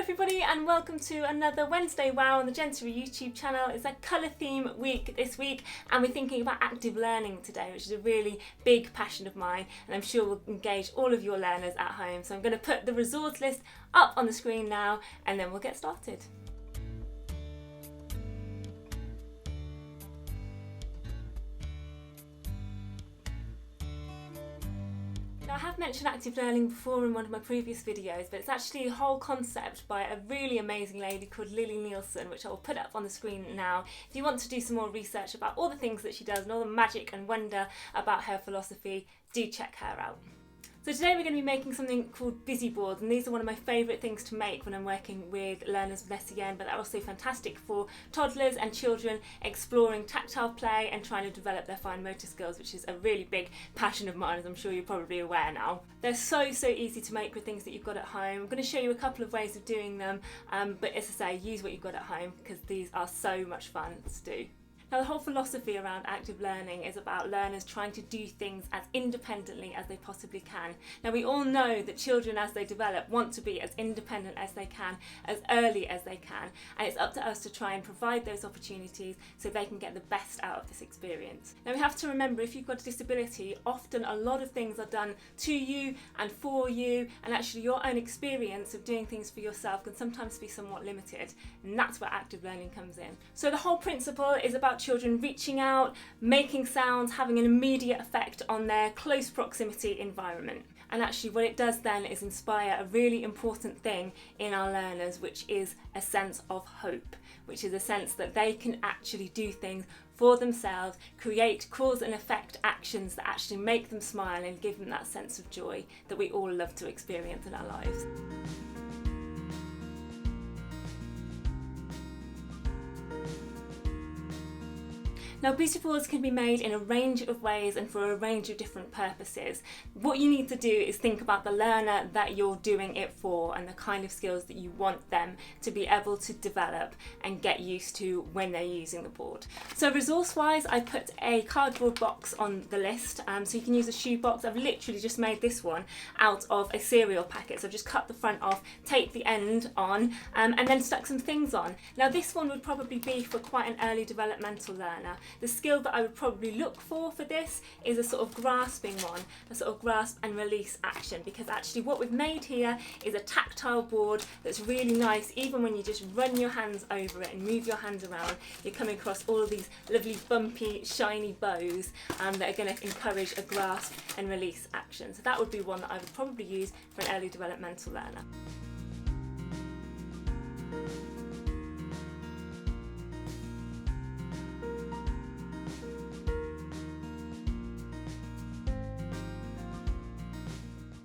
everybody and welcome to another Wednesday Wow on the Jensory YouTube channel. It's a colour theme week this week and we're thinking about active learning today, which is a really big passion of mine and I'm sure will engage all of your learners at home. So I'm going to put the resource list up on the screen now and then we'll get started. Now, I have mentioned active learning before in one of my previous videos, but it's actually a whole concept by a really amazing lady called Lily Nielsen, which I will put up on the screen now. If you want to do some more research about all the things that she does and all the magic and wonder about her philosophy, do check her out. So today we're going to be making something called busy boards, and these are one of my favourite things to make when I'm working with learners with SEN, but they're also fantastic for toddlers and children exploring tactile play and trying to develop their fine motor skills, which is a really big passion of mine, as I'm sure you're probably aware now. They're so easy to make with things that you've got at home. I'm going to show you a couple of ways of doing them, but as I say, use what you've got at home because these are so much fun to do. Now, the whole philosophy around active learning is about learners trying to do things as independently as they possibly can. Now, we all know that children, as they develop, want to be as independent as they can, as early as they can, and it's up to us to try and provide those opportunities so they can get the best out of this experience. Now, we have to remember, if you've got a disability, often a lot of things are done to you and for you, and actually your own experience of doing things for yourself can sometimes be somewhat limited, and that's where active learning comes in. So the whole principle is about children reaching out, making sounds, having an immediate effect on their close proximity environment. And actually what it does then is inspire a really important thing in our learners, which is a sense of hope, which is a sense that they can actually do things for themselves, create cause and effect actions that actually make them smile and give them that sense of joy that we all love to experience in our lives. Now, busy boards can be made in a range of ways and for a range of different purposes. What you need to do is think about the learner that you're doing it for and the kind of skills that you want them to be able to develop and get used to when they're using the board. So resource-wise, I put a cardboard box on the list, so you can use a shoe box. I've literally just made this one out of a cereal packet. So I've just cut the front off, taped the end on, and then stuck some things on. Now, this one would probably be for quite an early developmental learner. The skill that I would probably look for this is a sort of grasping one, a sort of grasp and release action, because actually what we've made here is a tactile board that's really nice. Even when you just run your hands over it and move your hands around, you're coming across all of these lovely bumpy, shiny bows that are going to encourage a grasp and release action. So that would be one that I would probably use for an early developmental learner.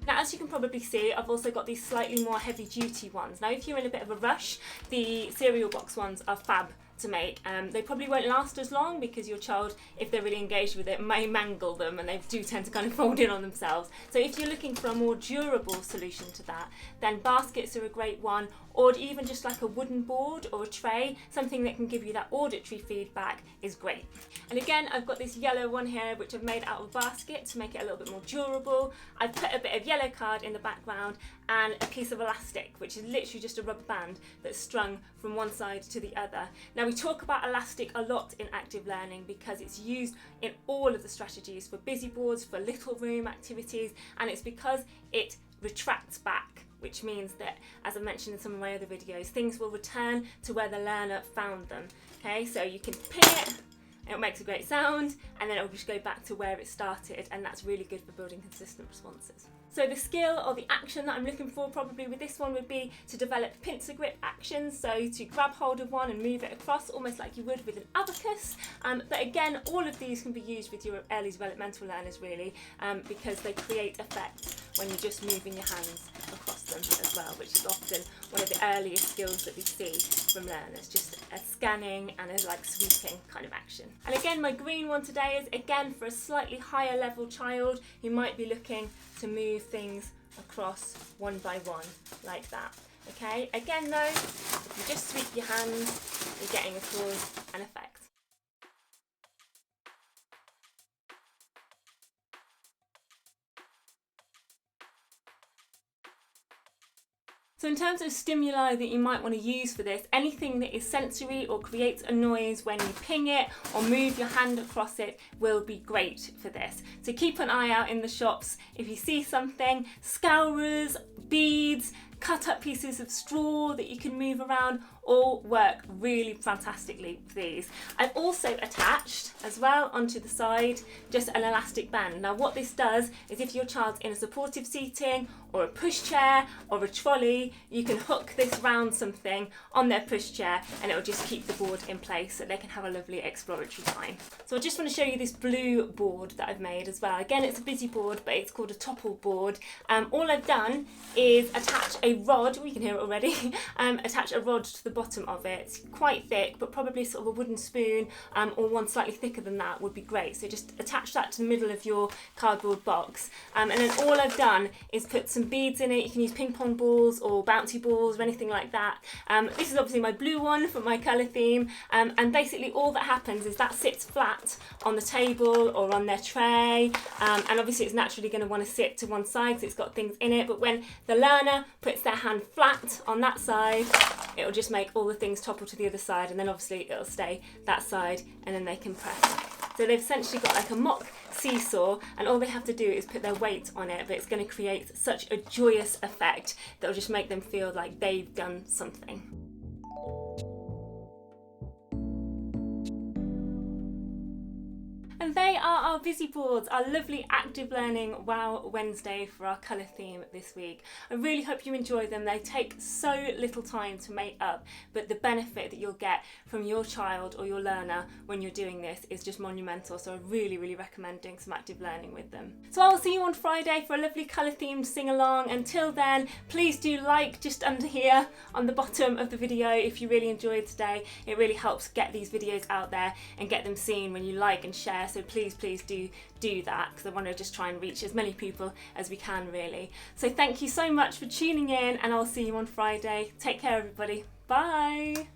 Now, as you can probably see, I've also got these slightly more heavy duty ones. Now, if you're in a bit of a rush, the cereal box ones are fab to make. They probably won't last as long because your child, if they're really engaged with it, may mangle them and they do tend to kind of fold in on themselves. So if you're looking for a more durable solution to that, then baskets are a great one, or even just like a wooden board or a tray, something that can give you that auditory feedback is great. And again, I've got this yellow one here, which I've made out of a basket to make it a little bit more durable. I've put a bit of yellow card in the background and a piece of elastic, which is literally just a rubber band that's strung from one side to the other. Now, we talk about elastic a lot in active learning because it's used in all of the strategies for busy boards, for little room activities, and it's because it retracts back, which means that, as I mentioned in some of my other videos, things will return to where the learner found them. Okay, so you can pin it, and it makes a great sound, and then it will just go back to where it started, and that's really good for building consistent responses. So the skill or the action that I'm looking for probably with this one would be to develop pincer grip actions, so to grab hold of one and move it across almost like you would with an abacus. But again, all of these can be used with your early developmental learners really, because they create effect when you're just moving your hands across them as well, which is often one of the earliest skills that we see from learners, just a scanning and a like sweeping kind of action. And again, my green one today is again for a slightly higher level child who might be looking to move things across one by one like that. Okay, again though, if you just sweep your hands, you're getting a cause and effect. So in terms of stimuli that you might want to use for this, anything that is sensory or creates a noise when you ping it or move your hand across it will be great for this. So keep an eye out in the shops. If you see something, scourers, beads, cut up pieces of straw that you can move around, all work really fantastically for these. I've also attached as well onto the side just an elastic band. Now what this does is if your child's in a supportive seating or a pushchair or a trolley, you can hook this round something on their pushchair and it will just keep the board in place so they can have a lovely exploratory time. So I just want to show you this blue board that I've made as well. Again, it's a busy board, but it's called a topple board. All I've done is attach a rod, we can hear it already, attach a rod to the bottom of it. It's quite thick, but probably sort of a wooden spoon or one slightly thicker than that would be great. So just attach that to the middle of your cardboard box. And then all I've done is put some beads in it. You can use ping pong balls or bouncy balls or anything like that. This is obviously my blue one for my colour theme. And basically all that happens is that sits flat on the table or on their tray. And obviously it's naturally going to want to sit to one side because it's got things in it. But when the learner puts their hand flat on that side, it'll just make all the things topple to the other side, and then obviously it'll stay that side and then they can press. So they've essentially got like a mock seesaw and all they have to do is put their weight on it, but it's going to create such a joyous effect that will just make them feel like they've done something. And they are our busy boards, our lovely active learning Wow Wednesday for our colour theme this week. I really hope you enjoy them. They take so little time to make up, but the benefit that you'll get from your child or your learner when you're doing this is just monumental. So I really recommend doing some active learning with them. So I'll see you on Friday for a lovely colour themed sing along. Until then, please do like just under here on the bottom of the video if you really enjoyed today. It really helps get these videos out there and get them seen when you like and share. So please do that, because I want to just try and reach as many people as we can really. So thank you so much for tuning in, and I'll see you on Friday. Take care everybody. Bye.